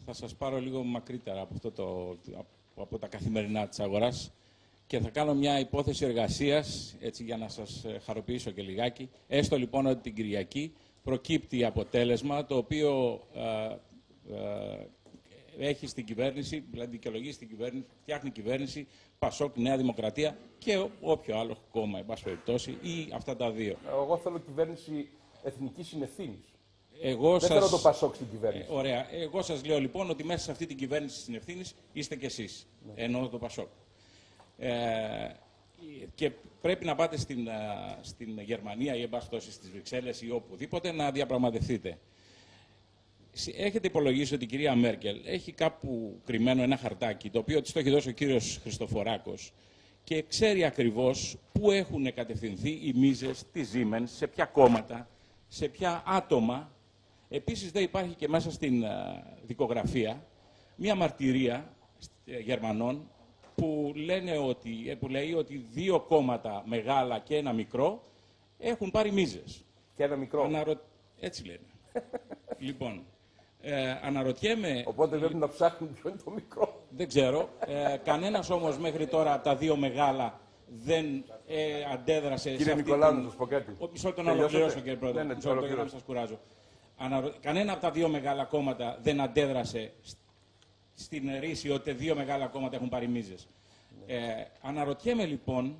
θα σας πάρω λίγο μακρύτερα από τα καθημερινά της αγοράς και θα κάνω μια υπόθεση εργασίας, έτσι για να σας χαροποιήσω και λιγάκι. Έστω λοιπόν ότι την Κυριακή προκύπτει αποτέλεσμα το οποίο έχει στην κυβέρνηση, δηλαδή δικαιολογεί στην κυβέρνηση, φτιάχνει κυβέρνηση, Πασόκ, Νέα Δημοκρατία και όποιο άλλο κόμμα, εν πάση περιπτώσει, ή αυτά τα δύο. Εγώ θέλω κυβέρνηση εθνικής συνευθύνης. Δεν θέλω το Πασόκ στην κυβέρνηση. Ωραία. Εγώ σας λέω λοιπόν ότι μέσα σε αυτή την κυβέρνηση συνευθύνης είστε κι εσείς. Ναι. Εννοώ το Πασόκ. Και πρέπει να πάτε στην Γερμανία ή εν πάση περιπτώσει στις Βρυξέλλες ή οπουδήποτε να διαπραγματευτείτε. Έχετε υπολογίσει ότι η κυρία Μέρκελ έχει κάπου κρυμμένο ένα χαρτάκι, το οποίο της το έχει δώσει ο κύριος Χριστοφοράκος και ξέρει ακριβώς πού έχουν κατευθυνθεί οι μίζες της Siemens, σε ποια κόμματα, σε ποια άτομα. Επίσης δεν υπάρχει και μέσα στην δικογραφία μια μαρτυρία Γερμανών που λέει ότι δύο κόμματα μεγάλα και ένα μικρό έχουν πάρει μίζες. Και ένα μικρό. Έτσι λένε. Λοιπόν, αναρωτιέμαι... Οπότε πρέπει να ψάχνουν ποιο είναι το μικρό. Δεν ξέρω. Κανένας όμως μέχρι τώρα από τα δύο μεγάλα δεν αντέδρασε... Κύριε Νικολάου, να σας πω κάτι. Μισό λεπτό να ολοκληρώσω, κύριε Πρόεδρε. Μισό λεπτό για να μην σας κουράζω. Κανένα από τα δύο μεγάλα κόμματα δεν αντέδρασε στην ρίση ότι δύο μεγάλα κόμματα έχουν πάρει μίζες. Αναρωτιέμαι λοιπόν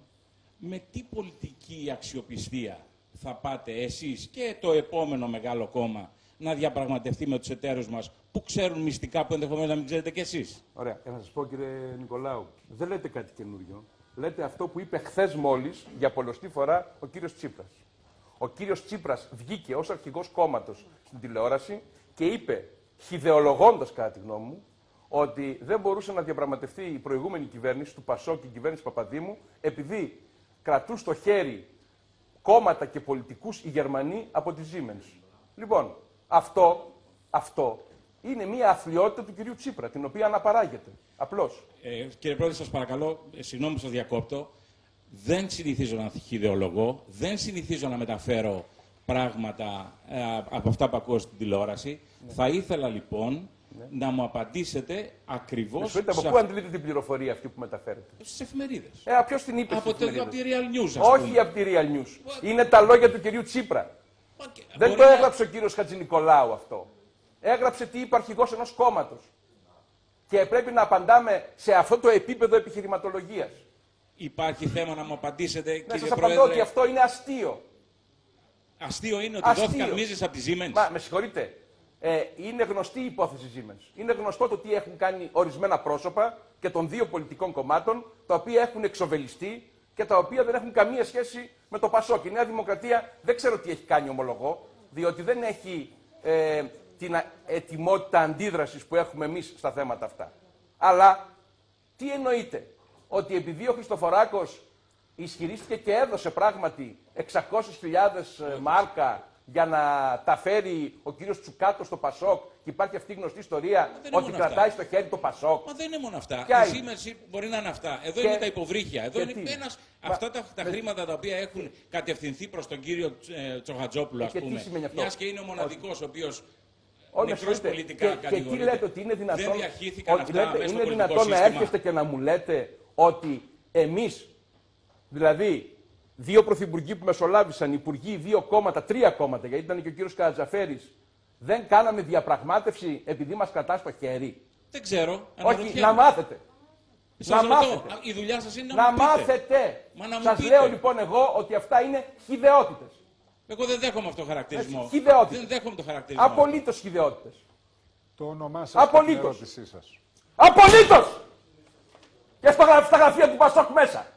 με τι πολιτική αξιοπιστία θα πάτε εσείς και το επόμενο μεγάλο κόμμα να διαπραγματευτεί με τους εταίρους μας που ξέρουν μυστικά που ενδεχομένως να μην ξέρετε κι εσείς. Ωραία. Να σας πω, κύριε Νικολάου, δεν λέτε κάτι καινούριο. Λέτε αυτό που είπε χθες μόλις για πολλοστή φορά ο κύριος Τσίπρας. Ο κύριος Τσίπρας βγήκε ως αρχηγός κόμματος στην τηλεόραση και είπε, χυδεολογώντας κατά τη γνώμη μου, ότι δεν μπορούσε να διαπραγματευτεί η προηγούμενη κυβέρνηση του Πασόκ και η κυβέρνηση Παπαδήμου, επειδή κρατούν στο χέρι κόμματα και πολιτικούς οι Γερμανοί από τη Siemens. Λοιπόν, αυτό είναι μια αθλιότητα του κυρίου Τσίπρα, την οποία αναπαράγεται. Απλώς. Κύριε Πρόεδρε, σας παρακαλώ, συγγνώμη που σας διακόπτω. Δεν συνηθίζω να χιδεολογώ, δεν συνηθίζω να μεταφέρω πράγματα από αυτά που ακούω στην τηλεόραση. Ναι. Θα ήθελα λοιπόν να μου απαντήσετε ακριβώς... Από πού αντλείτε την πληροφορία αυτή που μεταφέρετε? Στις εφημερίδες. Ποιος την είπε στις εφημερίδες? Από τη Real News, ας πούμε. Όχι από τη Real News. Είναι τα λόγια του κυρίου Τσίπρα. Δεν το έγραψε ο κύριος Χατζηνικολάου αυτό. Έγραψε τι είπε αρχηγός ενός κόμματος. Και πρέπει να απαντάμε σε αυτό το επίπεδο επιχειρηματολογίας. Υπάρχει θέμα να μου απαντήσετε, κύριε Πρόεδρε? Σας απαντώ ότι αυτό είναι αστείο. Αστείο είναι ότι δόθηκαν μίζες από τη Siemens? Με συγχωρείτε. Είναι γνωστή η υπόθεση Siemens. Είναι γνωστό το τι έχουν κάνει ορισμένα πρόσωπα και των δύο πολιτικών κομμάτων, τα οποία έχουν εξοβελιστεί και τα οποία δεν έχουν καμία σχέση με το Πασόκ. Η Νέα Δημοκρατία δεν ξέρω τι έχει κάνει, ομολογώ, διότι δεν έχει την ετοιμότητα αντίδρασης που έχουμε εμείς στα θέματα αυτά. Αλλά τι εννοείται? Ότι επειδή ο Χριστοφοράκος ισχυρίστηκε και έδωσε πράγματι 600.000 μάρκα για να τα φέρει ο κύριος Τσουκάτος στο Πασόκ και υπάρχει αυτή η γνωστή ιστορία ότι κρατάει στο χέρι το Πασόκ. Μα δεν είναι μόνο αυτά. Η Siemens μπορεί να είναι αυτά. Εδώ είναι τα υποβρύχια. Εδώ είναι αυτά τα χρήματα τα οποία έχουν κατευθυνθεί προς τον κύριο Τσοχατζόπουλο, ας πούμε. Μιας και είναι ο μοναδικός ο οποίος νεκρός πολιτικά κατηγορείται. Και τι λέτε, ότι είναι δυνατόν, δεν διαχύθηκαν αυτά μέσα στο πολιτικό σύστημα? Να έρχεστε και να μου λέτε ότι εμείς, δηλαδή δύο πρωθυπουργοί που μεσολάβησαν, υπουργοί, δύο κόμματα, τρία κόμματα, γιατί ήταν και ο κύριος Καρατζαφέρης, δεν κάναμε διαπραγμάτευση επειδή μας κρατά στο χέρι? Δεν ξέρω. Όχι, να μάθετε. Να μάθετε. Η δουλειά σας είναι να μάθετε. Σας λέω λοιπόν εγώ ότι αυτά είναι χυδαιότητες. Εγώ δεν δέχομαι αυτό το χαρακτηρισμό. Χυδαιότητες. Δεν δέχομαι το χαρακτηρισμό. Απολύτως χυδαιότητες. Το όνομά σας και την ερώτησή σας. Απολύτως! Και στα γραφεία του Πασόκ μέσα.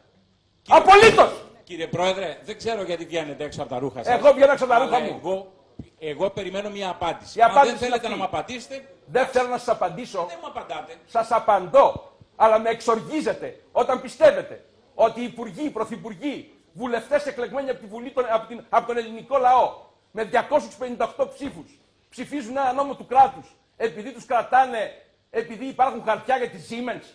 Απολύτως! Κύριε Πρόεδρε, δεν ξέρω γιατί βγαίνετε έξω από τα ρούχα σας. Εγώ βγαίνω έξω από τα ρούχα μου. Εγώ περιμένω μια απάντηση. Αν δεν θέλετε να μου απαντήσετε... Δεν θέλω να σας απαντήσω. Δεν μου απαντάτε. Σας απαντώ. Αλλά με εξοργίζετε όταν πιστεύετε ότι οι υπουργοί, οι πρωθυπουργοί, βουλευτές εκλεγμένοι από τη Βουλή, από τον ελληνικό λαό, με 258 ψήφους, ψηφίζουν ένα νόμο του κράτους, επειδή τους κρατάνε, επειδή υπάρχουν χαρτιά για τη Siemens?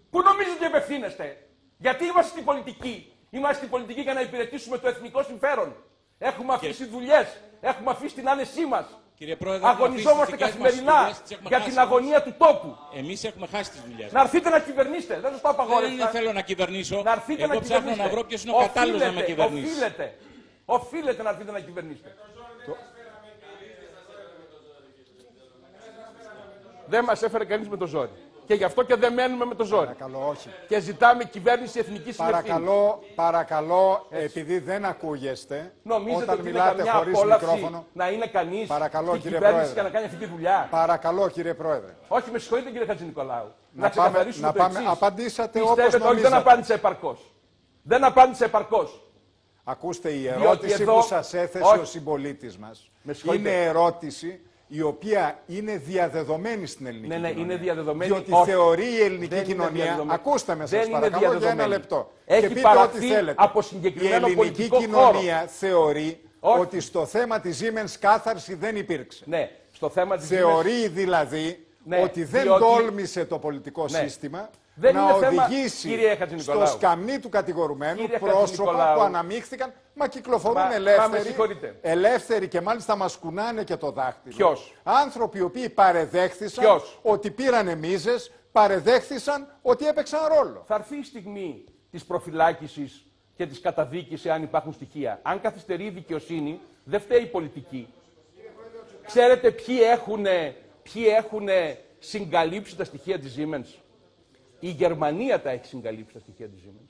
Πού νομίζετε ότι απευθύνεστε? Γιατί είμαστε στην πολιτική? Είμαστε στην πολιτική για να υπηρετήσουμε το εθνικό συμφέρον. Έχουμε αφήσει δουλειές, έχουμε αφήσει την άνεσή μας. Κύριε Πρόεδρε, αγωνιζόμαστε καθημερινά για την αγωνία του τόπου. Εμείς έχουμε χάσει τις δουλειές. Να έρθετε να κυβερνήσετε. Δεν σας το απαγόρευσα. Δεν θέλω να κυβερνήσω. Να έρθετε Εγώ να ψάχνω κυβερνήσετε. να βρω ποιος είναι ο κατάλληλος να με κυβερνήσει. Οφείλετε να έρθετε να κυβερνήσετε. Δεν μας έφερε κανείς με το ζόρι. Και γι' αυτό και δεν μένουμε με το ζόρι. Παρακαλώ, όχι. Και ζητάμε κυβέρνηση εθνικής συνευθύνης. Παρακαλώ, επειδή δεν ακούγεστε, νομίζετε όταν ότι μιλάτε είναι χωρίς μικρόφωνο. Να είναι κανείς Παρακαλώ, στην κύριε κυβέρνηση Πρόεδρε. και να κάνει αυτή τη δουλειά. Παρακαλώ, κύριε Πρόεδρε. Όχι, με συγχωρείτε, κύριε Χατζηνικολάου. Να ξεκαθαρίσουμε το εξής. Απαντήσατε όπως Πιστεύετε, όχι, νομίζατε. δεν απάντησε επαρκώς. Δεν απάντησε επαρκώς. Ακούστε, η ερώτηση εδώ... που σας έθεσε όχι. ο συμπολίτης μας είναι ερώτηση η οποία είναι διαδεδομένη στην ελληνική κοινωνία. Ναι, είναι διαδεδομένη. Διότι όχι. θεωρεί η ελληνική κοινωνία, ακούστε με σας παρακαλώ για ένα λεπτό. Έχει και πείτε ό,τι θέλετε. Από συγκεκριμένο η ελληνική κοινωνία θεωρεί ότι στο θέμα της Siemens κάθαρση δεν υπήρξε. Ναι, στο θέμα της θεωρεί δηλαδή ότι δεν τόλμησε το πολιτικό σύστημα να οδηγήσει στο σκαμνί του κατηγορουμένου πρόσωπα που αναμίχθηκαν, μα κυκλοφορούν ελεύθεροι και μάλιστα μας κουνάνε και το δάχτυλο. Ποιος? Άνθρωποι οι οποίοι παρεδέχθησαν ότι πήρανε μίζες, παρεδέχθησαν ότι έπαιξαν ρόλο. Θα έρθει η στιγμή της προφυλάκησης και της καταδίκης εάν υπάρχουν στοιχεία. Αν καθυστερεί η δικαιοσύνη, δεν φταίει η πολιτική. Ξέρετε ποιοι έχουν συγκαλύψει τα στοιχεία της Siemens? Η Γερμανία τα έχει συγκαλύψει τα στοιχεία της Siemens.